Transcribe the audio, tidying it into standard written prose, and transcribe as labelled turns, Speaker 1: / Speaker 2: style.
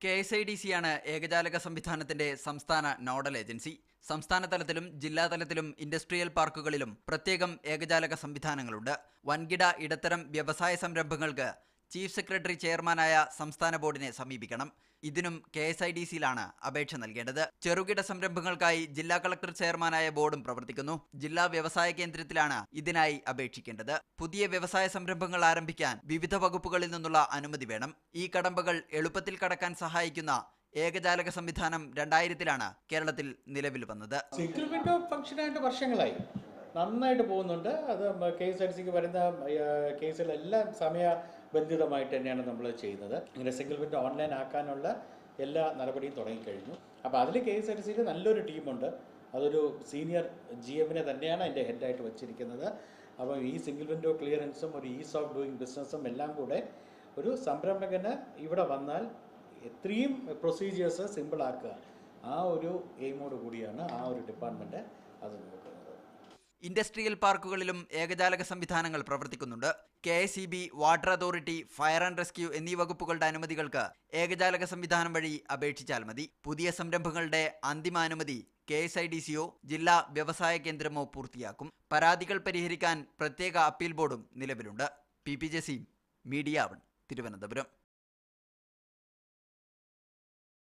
Speaker 1: KSIDCയാണ് ഏകജാലക സംവിധാനത്തിന്റെ സംസ്ഥാന നോഡൽ ഏജൻസി. സംസ്ഥാന തലത്തിലും ജില്ലാതലത്തിലും ഇൻഡസ്ട്രിയൽ പാർക്കുകളിലും പ്രത്യേകം ഏകജാലക സംവിധാനങ്ങളുണ്ട്. വൻകിട ഇടത്തരം വ്യവസായ സംരംഭങ്ങൾക്ക് ചീഫ് സെക്രട്ടറി ചെയർമാനായ സംസ്ഥാന ബോർഡിനെ സമീപിക്കണം. ഇതിനും KSIDCയിലാണ് അപേക്ഷ നൽകേണ്ടത്. ചെറുകിട സംരംഭങ്ങൾക്കായി ജില്ലാ കളക്ടർ ചെയർമാനായ ബോർഡും പ്രവർത്തിക്കുന്നു. ജില്ലാ വ്യവസായ കേന്ദ്രത്തിലാണ് ഇതിനായി അപേക്ഷിക്കേണ്ടത്. പുതിയ വ്യവസായ സംരംഭങ്ങൾ ആരംഭിക്കാൻ വിവിധ വകുപ്പുകളിൽ നിന്നുള്ള അനുമതി വേണം. ഈ കടമ്പകൾ എളുപ്പത്തിൽ കടക്കാൻ സഹായിക്കുന്ന ഏകജാലക സംവിധാനം 2000-ലാണ് കേരളത്തിൽ നിലവിൽ വന്നത്.
Speaker 2: സിംഗിൾ വിൻഡോ ഫംഗ്ഷനായിട്ട് വർഷങ്ങളായി നന്നായിട്ട് പോകുന്നുണ്ട്. അത് KSIDCക്ക് വരുന്ന കേസുകളെല്ലാം സമയബന്ധിതമായിട്ട് തന്നെയാണ് നമ്മൾ ചെയ്യുന്നത്. ഇങ്ങനെ സിംഗിൾ വിൻഡോ ഓൺലൈൻ ആക്കാനുള്ള എല്ലാ നടപടിയും തുടങ്ങിക്കഴിഞ്ഞു. അപ്പോൾ അതിൽ KSIDCയിൽ നല്ലൊരു ടീമുണ്ട്. അതൊരു സീനിയർ GM-നെ തന്നെയാണ് അതിൻ്റെ ഹെഡായിട്ട് വെച്ചിരിക്കുന്നത്. അപ്പോൾ ഈ സിംഗിൾ വിൻഡോ ക്ലിയറൻസും ഒരു ഈസ് ഓഫ് ഡൂയിങ് ബിസിനസ്സും എല്ലാം കൂടെ ഒരു സംരംഭകന് ഇവിടെ വന്നാൽ എത്രയും പ്രൊസീജിയേഴ്സ് സിമ്പിളാക്കുക, ആ ഒരു എയിമോട് കൂടിയാണ് ആ ഒരു ഡിപ്പാർട്ട്മെൻറ്റ് അത് നോക്കുന്നത്.
Speaker 1: ഇൻഡസ്ട്രിയൽ പാർക്കുകളിലും ഏകജാലക സംവിധാനങ്ങൾ പ്രവർത്തിക്കുന്നുണ്ട്. KSEB, water authority, fire and rescue എന്നീ വകുപ്പുകളുടെ അനുമതികൾക്ക് ഏകജാലക സംവിധാനം വഴി അപേക്ഷിച്ചാൽ മതി. പുതിയ സംരംഭങ്ങളുടെ അന്തിമ അനുമതി KSIDCയോ ജില്ലാ വ്യവസായ കേന്ദ്രമോ പൂർത്തിയാക്കും. പരാതികൾ പരിഹരിക്കാൻ പ്രത്യേക അപ്പീൽ ബോർഡും നിലവിലുണ്ട്. PPJ media 1, Thiruvananthapuram.